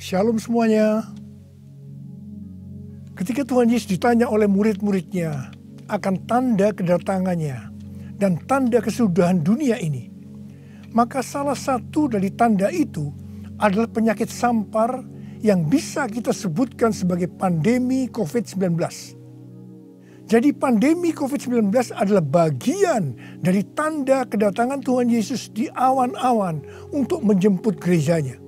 Shalom semuanya. Ketika Tuhan Yesus ditanya oleh murid-muridnya akan tanda kedatangannya dan tanda kesudahan dunia ini, maka salah satu dari tanda itu adalah penyakit sampar yang bisa kita sebutkan sebagai pandemi COVID-19. Jadi pandemi COVID-19 adalah bagian dari tanda kedatangan Tuhan Yesus di awan-awan untuk menjemput gerejanya.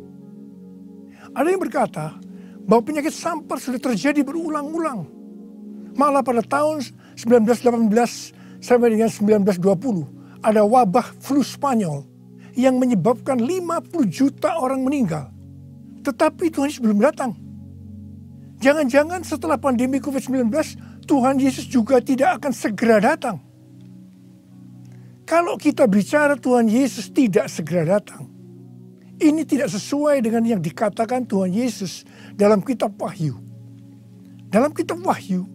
Ada yang berkata bahwa penyakit sampar sudah terjadi berulang-ulang. Malah pada tahun 1918 sampai dengan 1920 ada wabah flu Spanyol yang menyebabkan 50 juta orang meninggal. Tetapi Tuhan Yesus belum datang. Jangan-jangan setelah pandemi COVID-19 Tuhan Yesus juga tidak akan segera datang. Kalau kita bicara Tuhan Yesus tidak segera datang, ini tidak sesuai dengan yang dikatakan Tuhan Yesus dalam kitab Wahyu. Dalam kitab Wahyu,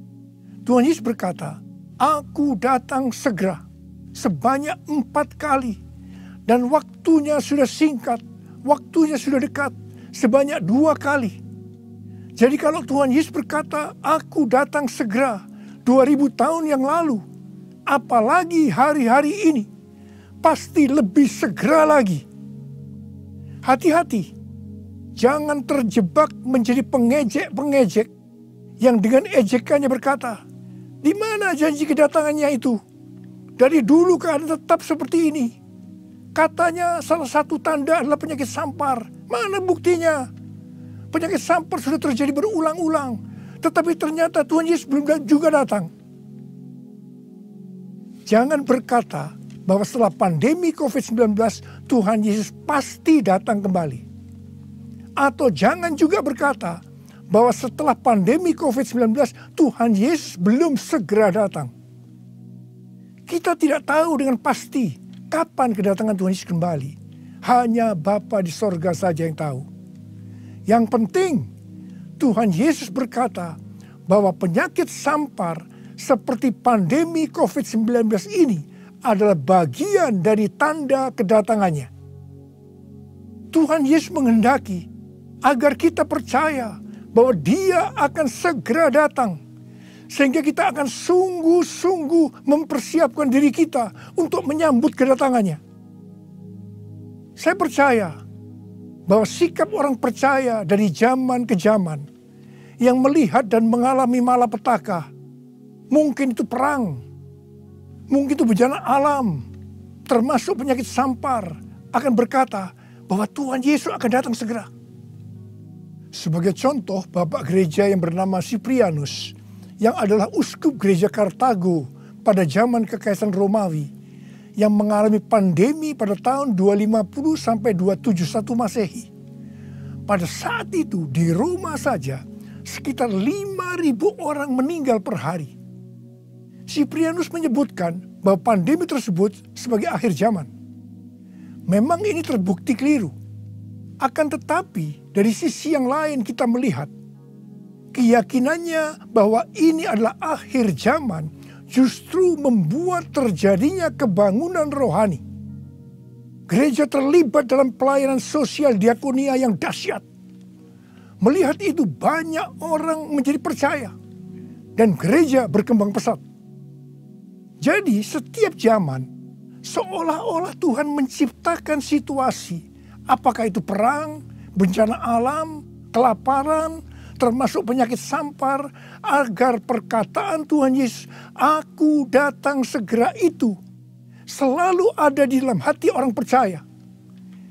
Tuhan Yesus berkata, "Aku datang segera sebanyak 4 kali. Dan waktunya sudah singkat, waktunya sudah dekat sebanyak 2 kali." Jadi kalau Tuhan Yesus berkata, "Aku datang segera" 2000 tahun yang lalu, apalagi hari-hari ini, pasti lebih segera lagi. Hati-hati, jangan terjebak menjadi pengejek-pengejek yang dengan ejekannya berkata, "Di mana janji kedatangannya itu? Dari dulu keadaan tetap seperti ini. Katanya salah satu tanda adalah penyakit sampar. Mana buktinya? Penyakit sampar sudah terjadi berulang-ulang, tetapi ternyata Tuhan Yesus belum juga datang." Jangan berkata bahwa setelah pandemi COVID-19 Tuhan Yesus pasti datang kembali. Atau jangan juga berkata bahwa setelah pandemi COVID-19 Tuhan Yesus belum segera datang. Kita tidak tahu dengan pasti kapan kedatangan Tuhan Yesus kembali. Hanya Bapa di sorga saja yang tahu. Yang penting Tuhan Yesus berkata bahwa penyakit sampar seperti pandemi COVID-19 ini adalah bagian dari tanda kedatangannya. Tuhan Yesus menghendaki agar kita percaya bahwa Dia akan segera datang. Sehingga kita akan sungguh-sungguh mempersiapkan diri kita untuk menyambut kedatangannya. Saya percaya bahwa sikap orang percaya dari zaman ke zaman yang melihat dan mengalami malapetaka, mungkin itu perang, mungkin itu bencana alam, termasuk penyakit sampar, akan berkata bahwa Tuhan Yesus akan datang segera. Sebagai contoh, Bapak Gereja yang bernama Cyprianus, yang adalah uskup gereja Kartago pada zaman Kekaisaran Romawi, yang mengalami pandemi pada tahun 250 sampai 271 Masehi. Pada saat itu di Roma saja sekitar 5.000 orang meninggal per hari. Cyprianus menyebutkan bahwa pandemi tersebut sebagai akhir zaman. Memang ini terbukti keliru. Akan tetapi dari sisi yang lain kita melihat keyakinannya bahwa ini adalah akhir zaman justru membuat terjadinya kebangunan rohani. Gereja terlibat dalam pelayanan sosial diakonia yang dahsyat. Melihat itu banyak orang menjadi percaya dan gereja berkembang pesat. Jadi setiap zaman seolah-olah Tuhan menciptakan situasi, apakah itu perang, bencana alam, kelaparan, termasuk penyakit sampar, agar perkataan Tuhan Yesus, "Aku datang segera" itu selalu ada di dalam hati orang percaya.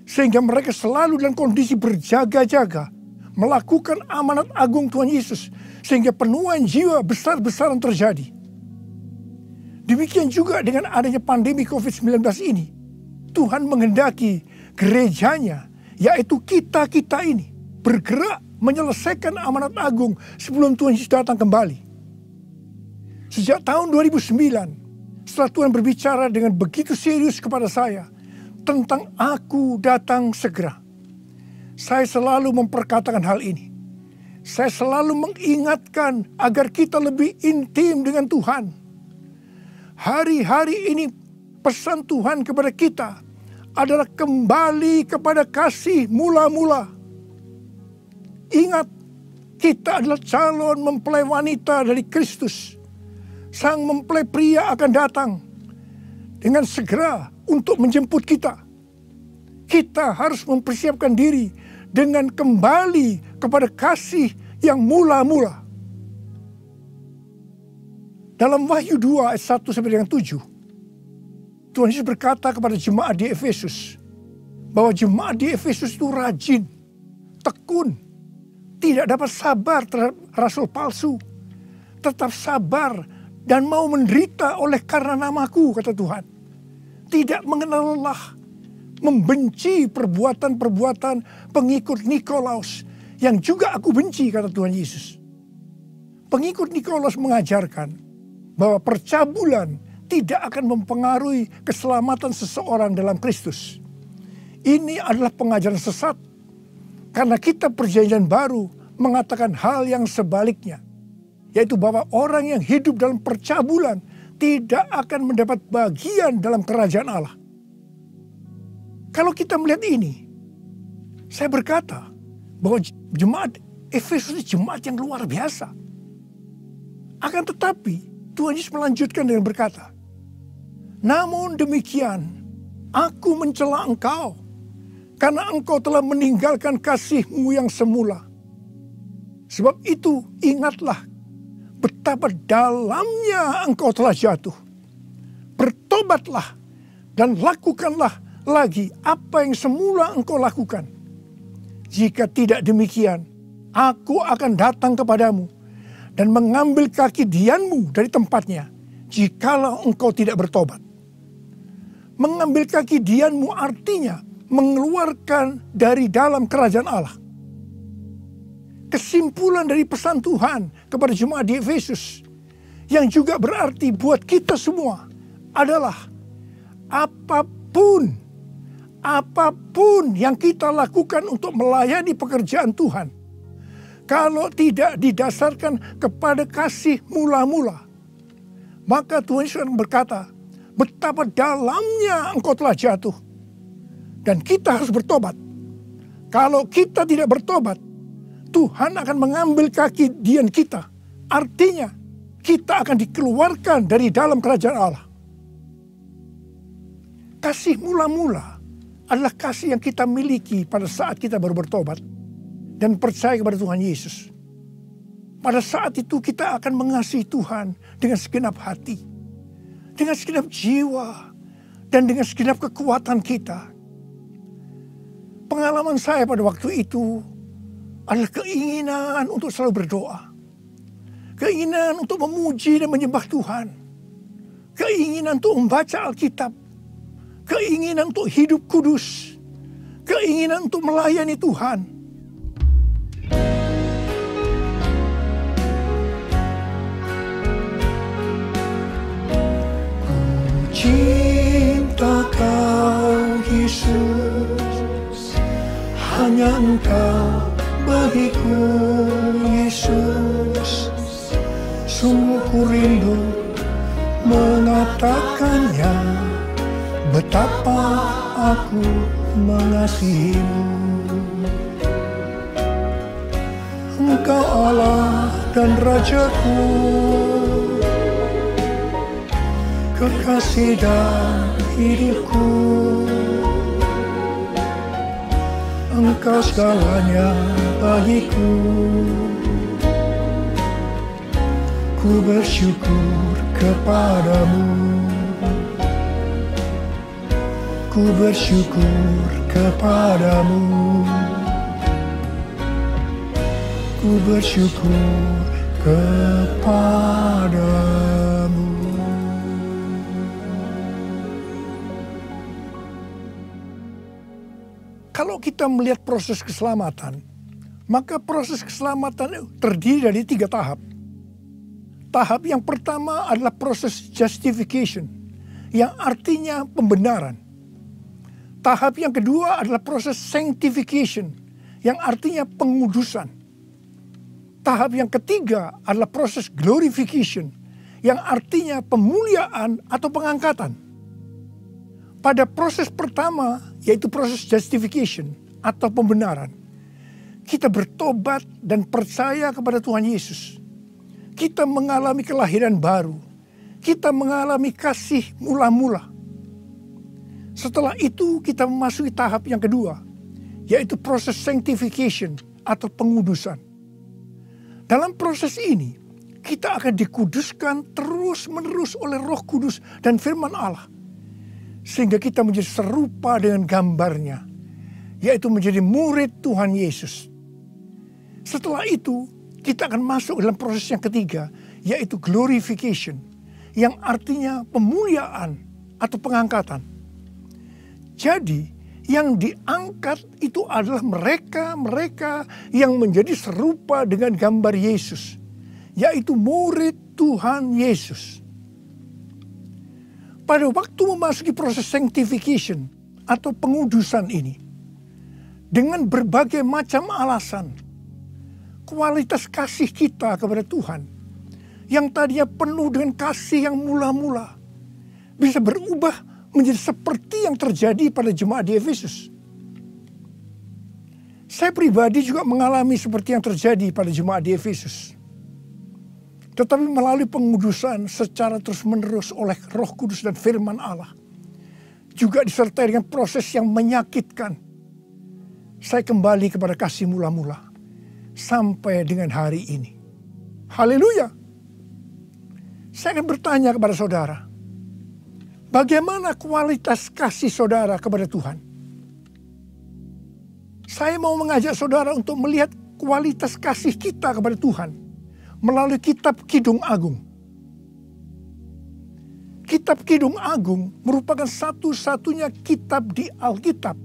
Sehingga mereka selalu dalam kondisi berjaga-jaga, melakukan amanat agung Tuhan Yesus, sehingga penuaian jiwa besar-besaran terjadi. Demikian juga dengan adanya pandemi COVID-19 ini, Tuhan menghendaki gerejanya, yaitu kita-kita ini, bergerak menyelesaikan amanat agung sebelum Tuhan Yesus datang kembali. Sejak tahun 2009, setelah Tuhan berbicara dengan begitu serius kepada saya tentang "Aku datang segera", saya selalu memperkatakan hal ini. Saya selalu mengingatkan agar kita lebih intim dengan Tuhan. Hari-hari ini pesan Tuhan kepada kita adalah kembali kepada kasih mula-mula. Ingat, kita adalah calon mempelai wanita dari Kristus. Sang mempelai pria akan datang dengan segera untuk menjemput kita. Kita harus mempersiapkan diri dengan kembali kepada kasih yang mula-mula. Dalam Wahyu 2 ayat 1 sampai dengan 7, Tuhan Yesus berkata kepada jemaat di Efesus, bahwa jemaat di Efesus itu rajin, tekun, tidak dapat sabar terhadap rasul palsu, tetap sabar dan mau menderita oleh karena namaku, kata Tuhan. Tidak mengenal lelah, membenci perbuatan-perbuatan pengikut Nikolaus yang juga aku benci, kata Tuhan Yesus. Pengikut Nikolaus mengajarkan bahwa percabulan tidak akan mempengaruhi keselamatan seseorang dalam Kristus. Ini adalah pengajaran sesat, karena kita perjanjian baru mengatakan hal yang sebaliknya, yaitu bahwa orang yang hidup dalam percabulan tidak akan mendapat bagian dalam kerajaan Allah. Kalau kita melihat ini, saya berkata bahwa jemaat Efesus jemaat yang luar biasa. Akan tetapi Tuhan Yesus melanjutkan dengan berkata, namun demikian, aku mencela engkau, karena engkau telah meninggalkan kasihmu yang semula. Sebab itu ingatlah betapa dalamnya engkau telah jatuh. Bertobatlah dan lakukanlah lagi apa yang semula engkau lakukan. Jika tidak demikian, aku akan datang kepadamu dan mengambil kaki dianmu dari tempatnya, jikalau engkau tidak bertobat. Mengambil kaki dianmu artinya mengeluarkan dari dalam kerajaan Allah. Kesimpulan dari pesan Tuhan kepada jemaat di Efesus, yang juga berarti buat kita semua, adalah apapun yang kita lakukan untuk melayani pekerjaan Tuhan, kalau tidak didasarkan kepada kasih mula-mula, maka Tuhan Yesus berkata, betapa dalamnya engkau telah jatuh. Dan kita harus bertobat. Kalau kita tidak bertobat, Tuhan akan mengambil kaki dian kita. Artinya, kita akan dikeluarkan dari dalam kerajaan Allah. Kasih mula-mula adalah kasih yang kita miliki pada saat kita baru bertobat dan percaya kepada Tuhan Yesus. Pada saat itu kita akan mengasihi Tuhan dengan segenap hati, dengan segenap jiwa, dan dengan segenap kekuatan kita. Pengalaman saya pada waktu itu adalah keinginan untuk selalu berdoa. Keinginan untuk memuji dan menyembah Tuhan. Keinginan untuk membaca Alkitab. Keinginan untuk hidup kudus. Keinginan untuk melayani Tuhan. Cinta kau Yesus, hanya engkau bagiku Yesus. Sungguh ku rindu mengatakannya, betapa aku mengasihimu. Engkau Allah dan Rajaku, kekasih dan hidupku. Engkau segalanya bagiku. Ku bersyukur kepadamu. Ku bersyukur kepadamu. Ku bersyukur kepadamu. Kalau kita melihat proses keselamatan, maka proses keselamatan terdiri dari 3 tahap. Tahap yang pertama adalah proses justification, yang artinya pembenaran. Tahap yang kedua adalah proses sanctification, yang artinya pengudusan. Tahap yang ketiga adalah proses glorification, yang artinya pemuliaan atau pengangkatan. Pada proses pertama, yaitu proses justification atau pembenaran, kita bertobat dan percaya kepada Tuhan Yesus, kita mengalami kelahiran baru, kita mengalami kasih mula-mula. Setelah itu kita memasuki tahap yang kedua, yaitu proses sanctification atau pengudusan. Dalam proses ini, kita akan dikuduskan terus-menerus oleh Roh Kudus dan firman Allah. Sehingga kita menjadi serupa dengan gambarnya, yaitu menjadi murid Tuhan Yesus. Setelah itu, kita akan masuk dalam proses yang ketiga, yaitu glorification, yang artinya pemuliaan atau pengangkatan. Jadi, yang diangkat itu adalah mereka yang menjadi serupa dengan gambar Yesus, yaitu murid Tuhan Yesus. Pada waktu memasuki proses sanctification atau pengudusan ini, dengan berbagai macam alasan, kualitas kasih kita kepada Tuhan, yang tadinya penuh dengan kasih yang mula-mula, bisa berubah menjadi seperti yang terjadi pada jemaat di Efesus. Saya pribadi juga mengalami seperti yang terjadi pada jemaat di Efesus. Tetapi melalui pengudusan secara terus-menerus oleh Roh Kudus dan firman Allah, juga disertai dengan proses yang menyakitkan, saya kembali kepada kasih mula-mula sampai dengan hari ini. Haleluya. Saya akan bertanya kepada saudara, bagaimana kualitas kasih saudara kepada Tuhan? Saya mau mengajak saudara untuk melihat kualitas kasih kita kepada Tuhan melalui kitab Kidung Agung. Kitab Kidung Agung merupakan satu-satunya kitab di Alkitab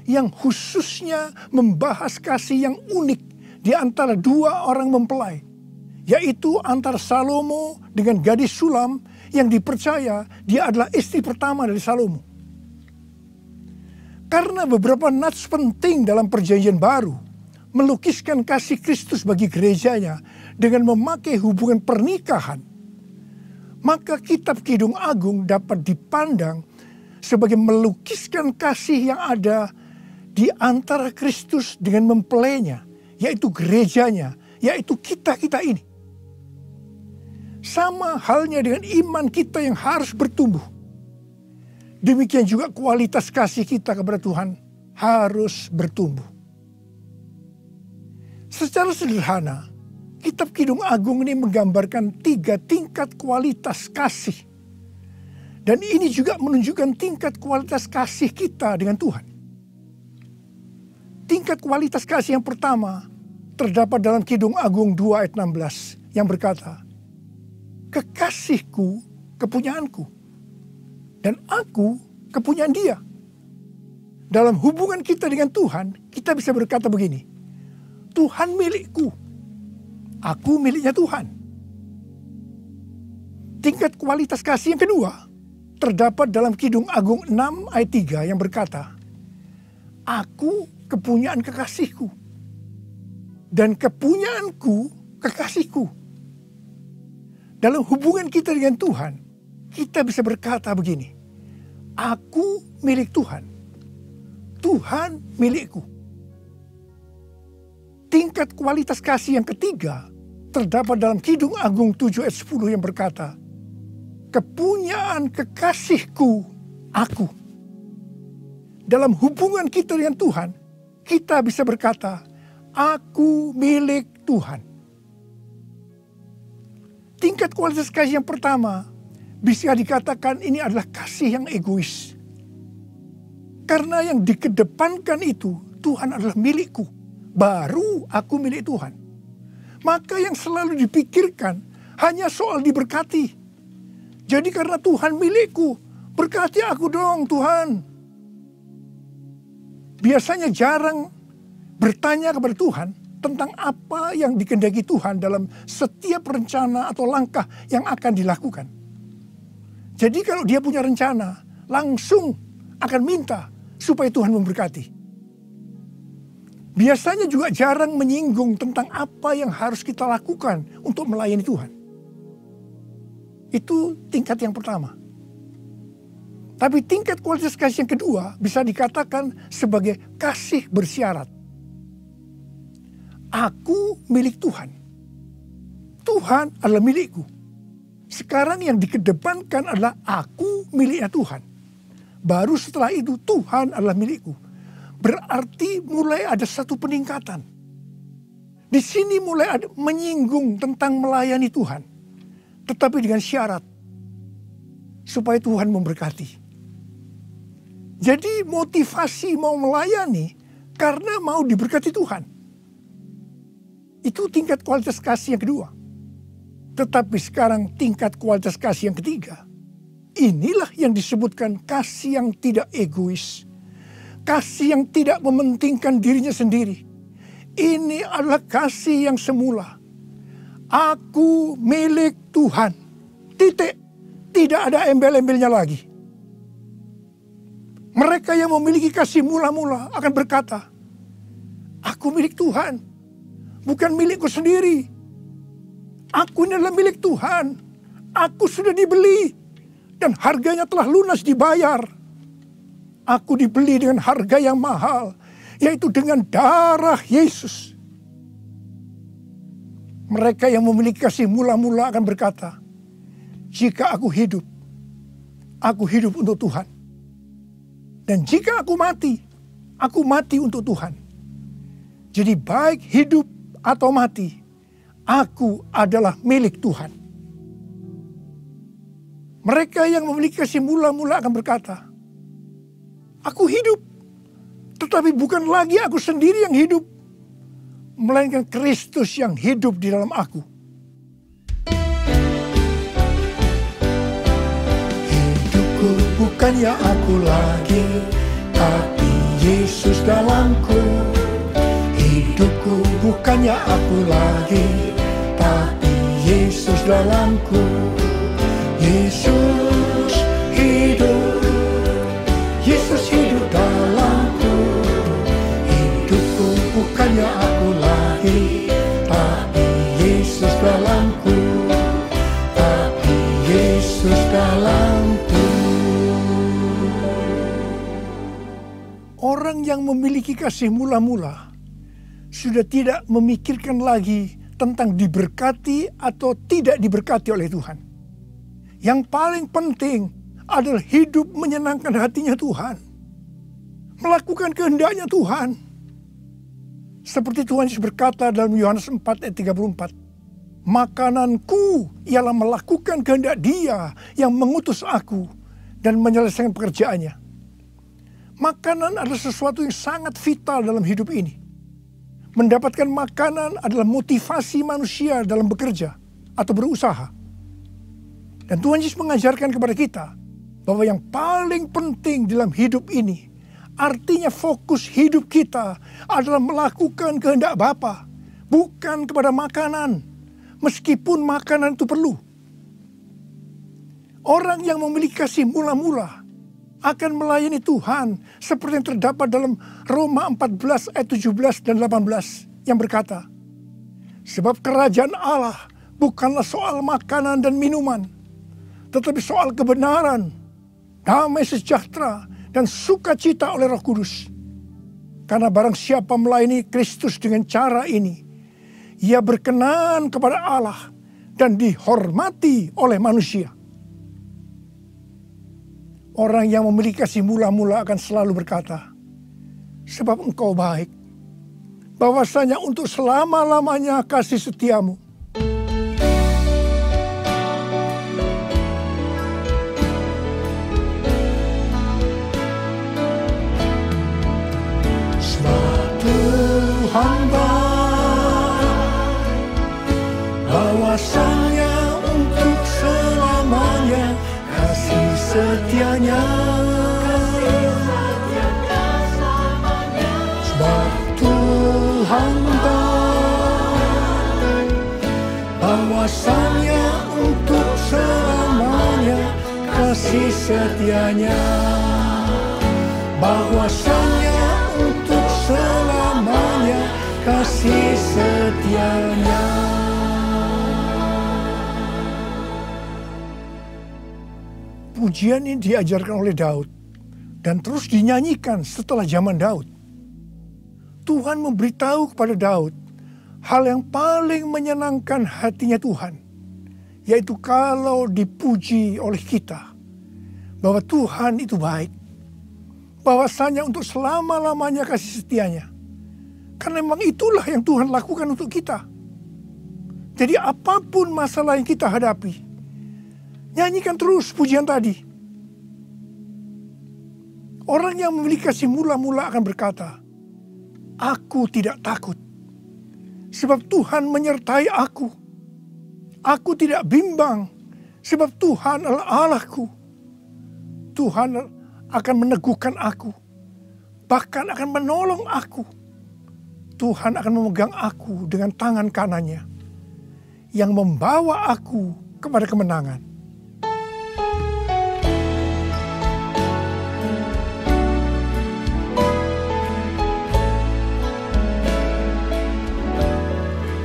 yang khususnya membahas kasih yang unik di antara dua orang mempelai, yaitu antara Salomo dengan gadis Sulam yang dipercaya dia adalah istri pertama dari Salomo. Karena beberapa nats penting dalam Perjanjian Baru melukiskan kasih Kristus bagi gerejanya dengan memakai hubungan pernikahan, maka kitab Kidung Agung dapat dipandang sebagai melukiskan kasih yang ada di antara Kristus dengan mempelainya, yaitu gerejanya, yaitu kita-kita ini. Sama halnya dengan iman kita yang harus bertumbuh. Demikian juga kualitas kasih kita kepada Tuhan harus bertumbuh. Secara sederhana, kitab Kidung Agung ini menggambarkan 3 tingkat kualitas kasih. Dan ini juga menunjukkan tingkat kualitas kasih kita dengan Tuhan. Tingkat kualitas kasih yang pertama terdapat dalam Kidung Agung 2 ayat 16 yang berkata, "Kekasihku kepunyaanku, dan aku kepunyaan dia." Dalam hubungan kita dengan Tuhan, kita bisa berkata begini, Tuhan milikku, aku miliknya Tuhan. Tingkat kualitas kasih yang kedua terdapat dalam Kidung Agung 6 ayat 3 yang berkata, "Aku kepunyaan kekasihku, dan kepunyaanku kekasihku." Dalam hubungan kita dengan Tuhan, kita bisa berkata begini, aku milik Tuhan, Tuhan milikku. Tingkat kualitas kasih yang ketiga terdapat dalam Kidung Agung 7 ayat 10 yang berkata, "Kepunyaan kekasihku aku." Dalam hubungan kita dengan Tuhan, kita bisa berkata, aku milik Tuhan. Tingkat kualitas kasih yang pertama bisa dikatakan ini adalah kasih yang egois. Karena yang dikedepankan itu, Tuhan adalah milikku, baru aku milik Tuhan. Maka yang selalu dipikirkan hanya soal diberkati. Jadi karena Tuhan milikku, berkati aku dong Tuhan. Biasanya jarang bertanya kepada Tuhan tentang apa yang dikehendaki Tuhan dalam setiap rencana atau langkah yang akan dilakukan. Jadi kalau dia punya rencana, langsung akan minta supaya Tuhan memberkati. Biasanya juga jarang menyinggung tentang apa yang harus kita lakukan untuk melayani Tuhan. Itu tingkat yang pertama. Tapi tingkat kualitas kasih yang kedua bisa dikatakan sebagai kasih bersyarat. Aku milik Tuhan. Tuhan adalah milikku. Sekarang yang dikedepankan adalah aku miliknya Tuhan. Baru setelah itu Tuhan adalah milikku. Berarti mulai ada satu peningkatan. Di sini mulai ada menyinggung tentang melayani Tuhan. Tetapi dengan syarat. Supaya Tuhan memberkati. Jadi motivasi mau melayani karena mau diberkati Tuhan. Itu tingkat kualitas kasih yang kedua. Tetapi sekarang tingkat kualitas kasih yang ketiga. Inilah yang disebutkan kasih yang tidak egois. Kasih yang tidak mementingkan dirinya sendiri. Ini adalah kasih yang semula. Aku milik Tuhan. Titik. Tidak ada embel-embelnya lagi. Mereka yang memiliki kasih mula-mula akan berkata, aku milik Tuhan. Bukan milikku sendiri. Aku ini adalah milik Tuhan. Aku sudah dibeli. Dan harganya telah lunas dibayar. Aku dibeli dengan harga yang mahal. Yaitu dengan darah Yesus. Mereka yang memiliki kasih mula-mula akan berkata, jika aku hidup untuk Tuhan. Dan jika aku mati untuk Tuhan. Jadi baik hidup atau mati, aku adalah milik Tuhan. Mereka yang memiliki kasih mula-mula akan berkata, aku hidup, tetapi bukan lagi aku sendiri yang hidup, melainkan Kristus yang hidup di dalam aku. Hidupku bukannya aku lagi, tapi Yesus dalamku. Hidupku bukannya aku lagi, tapi Yesus dalamku. Yesus hidup, Yesus hidup dalamku. Hidupku bukannya aku lagi, tapi Yesus dalamku. Tapi Yesus dalamku. Orang yang memiliki kasih mula-mula sudah tidak memikirkan lagi tentang diberkati atau tidak diberkati oleh Tuhan. Yang paling penting adalah hidup menyenangkan hatinya Tuhan. Melakukan kehendaknya Tuhan. Seperti Tuhan Yesus berkata dalam Yohanes 4 ayat 34. Makananku ialah melakukan kehendak Dia yang mengutus aku dan menyelesaikan pekerjaannya. Makanan adalah sesuatu yang sangat vital dalam hidup ini. Mendapatkan makanan adalah motivasi manusia dalam bekerja atau berusaha. Dan Tuhan Yesus mengajarkan kepada kita bahwa yang paling penting dalam hidup ini, artinya fokus hidup kita adalah melakukan kehendak Bapa, bukan kepada makanan, meskipun makanan itu perlu. Orang yang memiliki kasih mula-mula akan melayani Tuhan seperti yang terdapat dalam Roma 14 ayat 17 dan 18 yang berkata, sebab kerajaan Allah bukanlah soal makanan dan minuman, tetapi soal kebenaran, damai sejahtera, dan sukacita oleh Roh Kudus. Karena barang siapa melayani Kristus dengan cara ini, ia berkenan kepada Allah dan dihormati oleh manusia. Orang yang memiliki kasih mula-mula akan selalu berkata, sebab engkau baik, bahwasanya untuk selama-lamanya kasih setiamu. Hamba bahwasanya untuk selamanya kasih setianya, sebab Tuhan bahwasanya untuk selamanya kasih setianya, bahwasanya untuk selamanya kasih setianya. Pujian ini diajarkan oleh Daud dan terus dinyanyikan setelah zaman Daud. Tuhan memberitahu kepada Daud hal yang paling menyenangkan hatinya Tuhan, yaitu kalau dipuji oleh kita, bahwa Tuhan itu baik, bahwasanya untuk selama-lamanya kasih setianya. Karena memang itulah yang Tuhan lakukan untuk kita. Jadi apapun masalah yang kita hadapi, nyanyikan terus pujian tadi. Orang yang memiliki kasih mula-mula akan berkata, aku tidak takut, sebab Tuhan menyertai aku. Aku tidak bimbang, sebab Tuhan adalah Allahku. Tuhan akan meneguhkan aku, bahkan akan menolong aku. Tuhan akan memegang aku dengan tangan kanannya, yang membawa aku kepada kemenangan.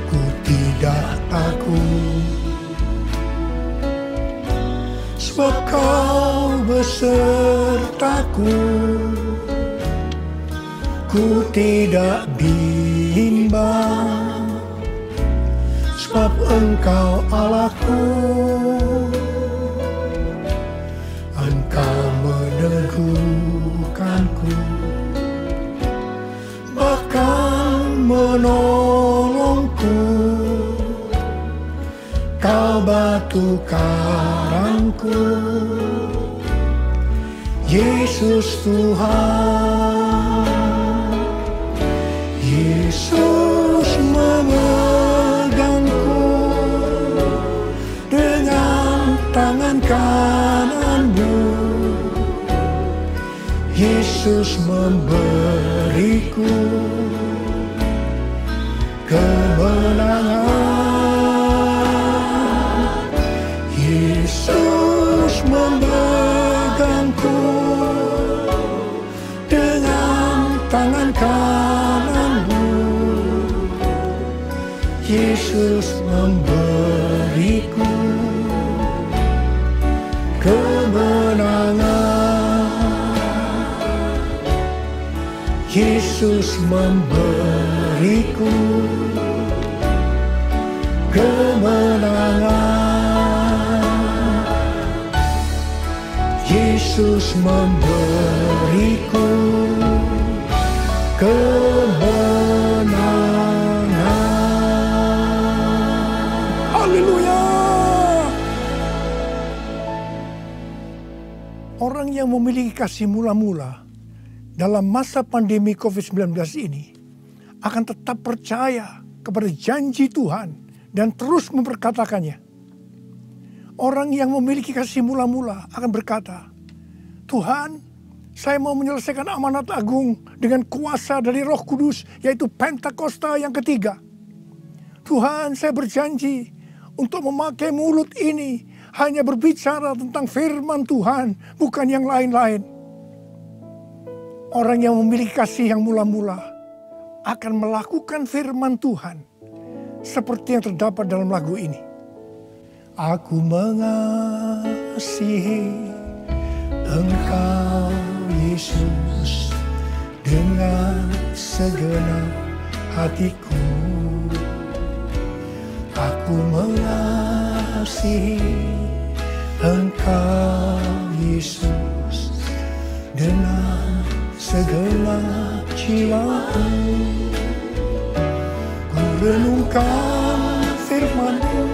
Ku tidak takut, sebab Kau besertaku. Ku tidak bimbang, sebab Engkau Allahku. Engkau meneguhkanku, bahkan menolongku. Kau batu karangku, Yesus Tuhan. Yesus memegangku dengan tangan kanan-Mu. Yesus memberiku kemenangan. Yesus memegangku dengan tangan kanan. Yesus memberiku kemenangan. Yesus memberiku kemenangan. Yesus memberiku kemenangan. Haleluya. Orang yang memiliki kasih mula-mula dalam masa pandemi COVID-19 ini akan tetap percaya kepada janji Tuhan dan terus memperkatakannya. Orang yang memiliki kasih mula-mula akan berkata, Tuhan, saya mau menyelesaikan amanat agung dengan kuasa dari Roh Kudus, yaitu Pentakosta yang ketiga. Tuhan, saya berjanji untuk memakai mulut ini hanya berbicara tentang firman Tuhan, bukan yang lain-lain. Orang yang memiliki kasih yang mula-mula akan melakukan firman Tuhan seperti yang terdapat dalam lagu ini. Aku mengasihi Engkau Yesus dengan segenap hatiku. Aku mengasihi Engkau Yesus dengan segenap jiwaku. Ku renungkan firman-Mu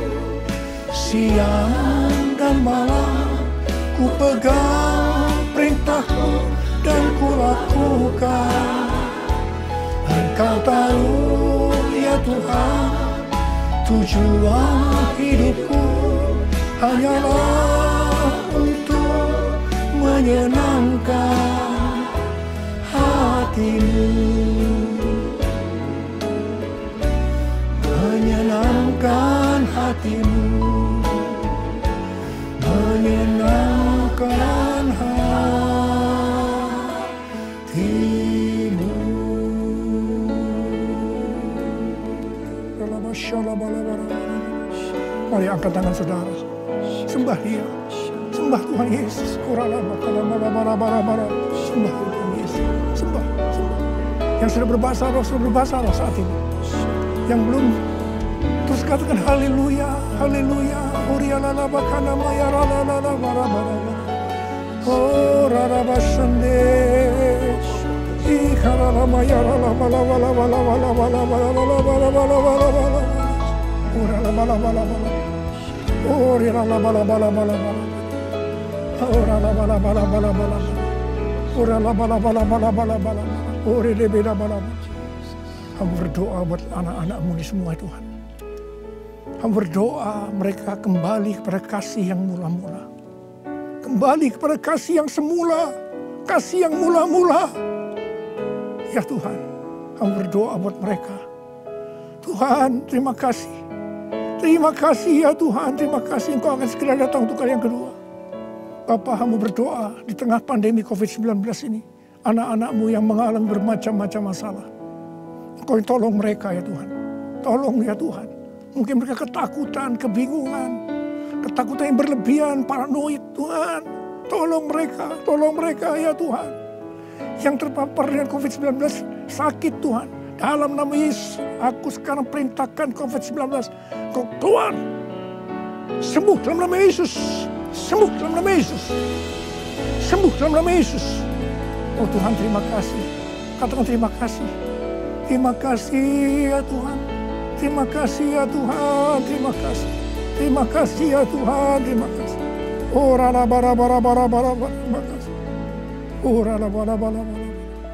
siang dan malam, ku pegang perintah-Mu dan ku lakukan. Engkau tahu ya Tuhan, tujuan hidupku hanyalah untuk menyenangkan hati-Mu. Menyenangkan hati-Mu, menyenangkan hati-Mu. Mari angkat tangan saudara, sembah Dia, sembah Tuhan Yesus. Sembah Tuhan Yesus, sembah. Yang sudah berbahasa roh saat ini. Yang belum, terus katakan haleluya, haleluya. Orialala bakana maya ralala barabara. Oh raraba sande. Ikarala maya rala bala bala bala bala bala bala bala bala bala bala bala. Orala bala bala bala. Orialala bala bala bala bala. Orala bala bala bala bala. Orala bala bala bala bala bala. Ore de beda bala bala. Hamba berdoa buat anak-anak-Mu ini semua Tuhan. Hamba berdoa mereka kembali kepada kasih yang mula-mula. Kembali kepada kasih yang semula. Kasih yang mula-mula. Ya Tuhan, hamba berdoa buat mereka. Tuhan, terima kasih. Terima kasih ya Tuhan, terima kasih Engkau akan segera datang untuk kali yang kedua. Bapa, hamba berdoa di tengah pandemi COVID-19 ini. Anak-anak-Mu yang mengalami bermacam-macam masalah. Engkau yang tolong mereka ya Tuhan. Tolong ya Tuhan. Mungkin mereka ketakutan, kebingungan. Ketakutan yang berlebihan, paranoid Tuhan. Tolong mereka ya Tuhan. Yang terpapar dengan COVID-19 sakit Tuhan. Dalam nama Yesus, aku sekarang perintahkan COVID-19. Kau keluar. Sembuh dalam nama Yesus. Sembuh dalam nama Yesus. Sembuh dalam nama Yesus. Oh Tuhan, terima kasih. Katakan terima kasih. Terima kasih ya Tuhan. Terima kasih ya Tuhan. Terima kasih. Terima kasih ya Tuhan. Terima kasih. Oh rala bara bara bara bara. Terima kasih. Oh rala bara bara bara.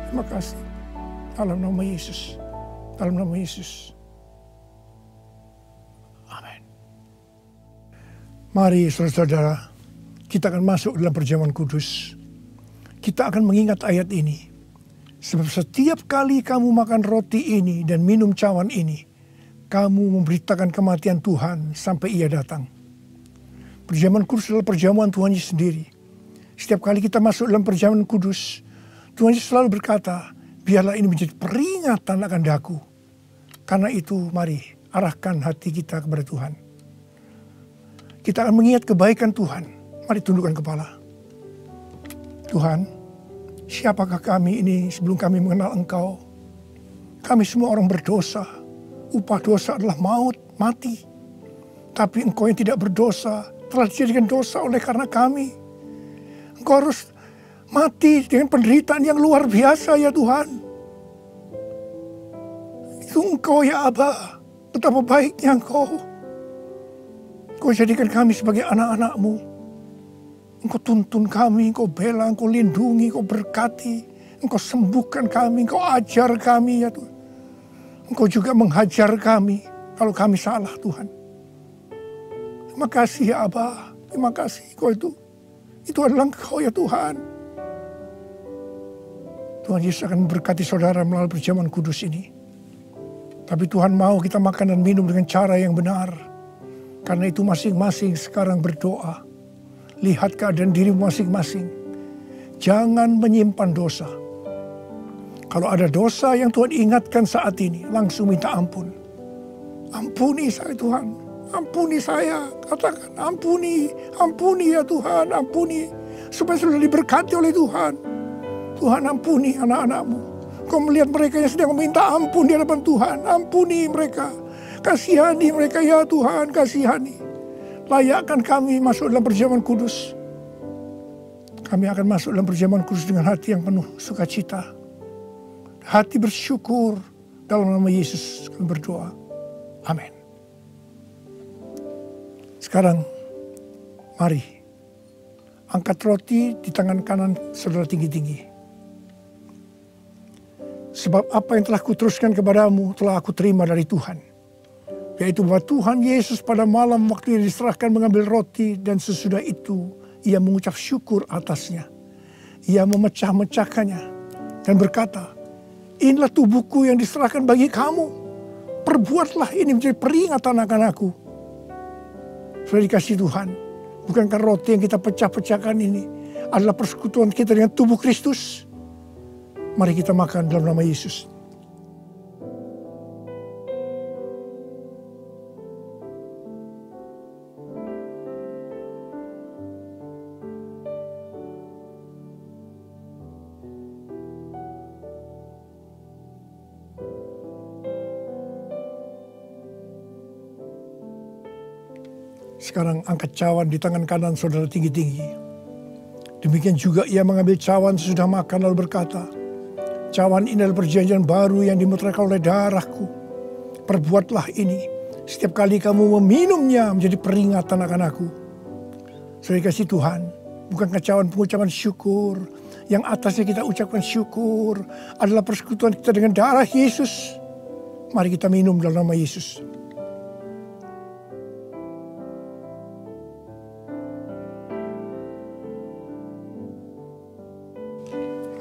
Terima kasih. Dalam nama Yesus. Dalam nama Yesus. Amin. Mari saudara-saudara, kita akan masuk dalam perjamuan kudus. Kita akan mengingat ayat ini. Sebab setiap kali kamu makan roti ini dan minum cawan ini, kamu memberitakan kematian Tuhan sampai Ia datang. Perjamuan kudus adalah perjamuan Tuhan Yesus sendiri. Setiap kali kita masuk dalam perjamuan kudus, Tuhan Yesus selalu berkata, biarlah ini menjadi peringatan akan daku. Karena itu mari arahkan hati kita kepada Tuhan. Kita akan mengingat kebaikan Tuhan. Mari tundukkan kepala. Tuhan, siapakah kami ini sebelum kami mengenal Engkau? Kami semua orang berdosa. Upah dosa adalah maut, mati. Tapi Engkau yang tidak berdosa telah dijadikan dosa oleh karena kami. Engkau harus mati dengan penderitaan yang luar biasa ya Tuhan. Itu Engkau ya Aba. Betapa baiknya Engkau. Engkau jadikan kami sebagai anak-anak-Mu. Engkau tuntun kami, Engkau bela, Engkau lindungi, Engkau berkati. Engkau sembuhkan kami, Engkau ajar kami ya Tuhan. Engkau juga menghajar kami kalau kami salah Tuhan. Terima kasih ya Aba. Terima kasih Engkau itu adalah Engkau ya Tuhan. Tuhan Yesus akan memberkati saudara melalui perjamuan kudus ini. Tapi Tuhan mau kita makan dan minum dengan cara yang benar. Karena itu masing-masing sekarang berdoa. Lihat keadaan dirimu masing-masing. Jangan menyimpan dosa. Kalau ada dosa yang Tuhan ingatkan saat ini, langsung minta ampun. Ampuni saya Tuhan. Ampuni saya. Katakan ampuni. Ampuni ya Tuhan. Ampuni. Supaya sudah diberkati oleh Tuhan. Tuhan ampuni anak-anak-Mu. Kau melihat mereka yang sedang meminta ampun di hadapan Tuhan. Ampuni mereka. Kasihani mereka ya Tuhan. Kasihani. Layakkan kami masuk dalam perjamuan kudus. Kami akan masuk dalam perjamuan kudus dengan hati yang penuh sukacita. Hati bersyukur. Dalam nama Yesus kami berdoa. Amin. Sekarang, mari. Angkat roti di tangan kanan saudara tinggi-tinggi. Sebab apa yang telah kuteruskan kepadamu telah aku terima dari Tuhan. Yaitu bahwa Tuhan Yesus pada malam waktu ia diserahkan mengambil roti dan sesudah itu ia mengucap syukur atasnya. Ia memecah-mecahkannya dan berkata, inilah tubuhku yang diserahkan bagi kamu. Perbuatlah ini menjadi peringatan akan aku. Sudah dikasih Tuhan. Bukankah roti yang kita pecah-pecahkan ini adalah persekutuan kita dengan tubuh Kristus? Mari kita makan dalam nama Yesus. Sekarang angkat cawan di tangan kanan saudara tinggi-tinggi. Demikian juga ia mengambil cawan sesudah makan lalu berkata, cawan ini adalah perjanjian baru yang dimeteraikan oleh darahku. Perbuatlah ini setiap kali kamu meminumnya menjadi peringatan akan aku. Saudara kasih Tuhan, bukankah cawan pengucapan syukur, yang atasnya kita ucapkan syukur adalah persekutuan kita dengan darah Yesus. Mari kita minum dalam nama Yesus.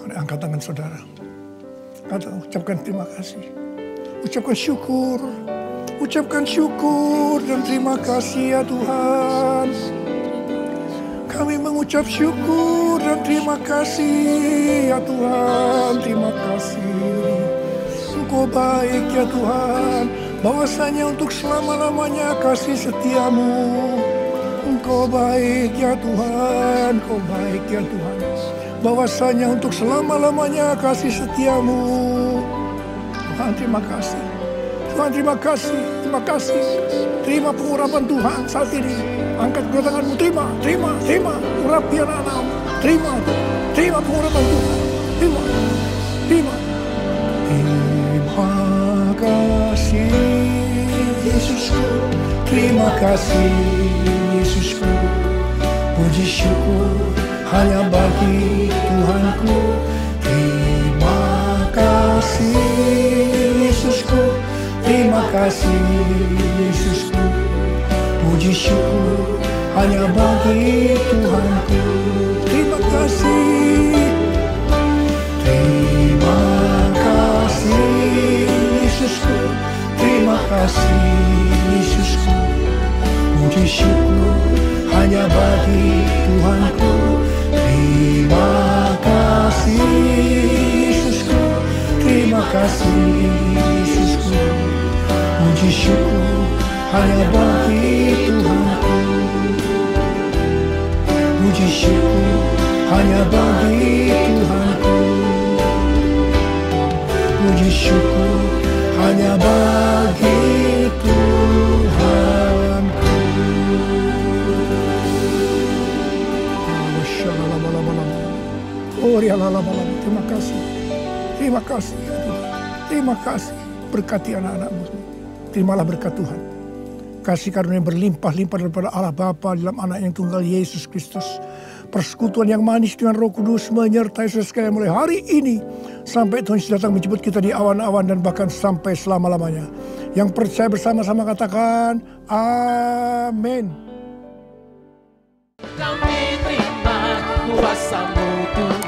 Mari angkat tangan saudara. Ucapkan terima kasih. Ucapkan syukur. Ucapkan syukur dan terima kasih ya Tuhan. Kami mengucap syukur dan terima kasih ya Tuhan. Terima kasih. Engkau baik ya Tuhan. Bahwasanya untuk selama-lamanya kasih setiamu. Engkau baik ya Tuhan. Engkau baik ya Tuhan. Bahwasanya untuk selama-lamanya kasih setiamu. Tuhan terima kasih. Tuhan terima kasih. Terima kasih. Terima pengurapan Tuhan saat ini. Angkat kedua tanganmu, terima urapi anak-anakmu, terima pengurapan Tuhan, terima. Terima kasih Yesusku, terima kasih Yesusku, puji syukur hanya bagi Tuhanku. Terima kasih Yesusku, terima kasih Yesusku, puji syukur hanya bagi Tuhanku. Terima kasih. Terima kasih Yesusku. Terima kasih Yesusku. Puji syukur hanya bagi Tuhanku. Terima kasih Yesusku. Terima kasih Yesusku. Puji syukur hanya bagi Tuhanku. Puji syukur hanya bagi Tuhanku. Puji syukur hanya bagi Tuhanku. Oh ya terima kasih. Terima kasih ya Tuhan. Terima kasih. Berkati anak-anakmu. Terimalah berkat Tuhan. Kasih karunia berlimpah-limpah daripada Allah Bapa dalam anak yang tunggal Yesus Kristus. Persekutuan yang manis dengan Roh Kudus menyertai saudara sekalian mulai hari ini sampai Tuhan Yesus datang menjemput kita di awan-awan dan bahkan sampai selama-lamanya. Yang percaya bersama-sama katakan amin. Kami terima kuasa-Mu Tuhan.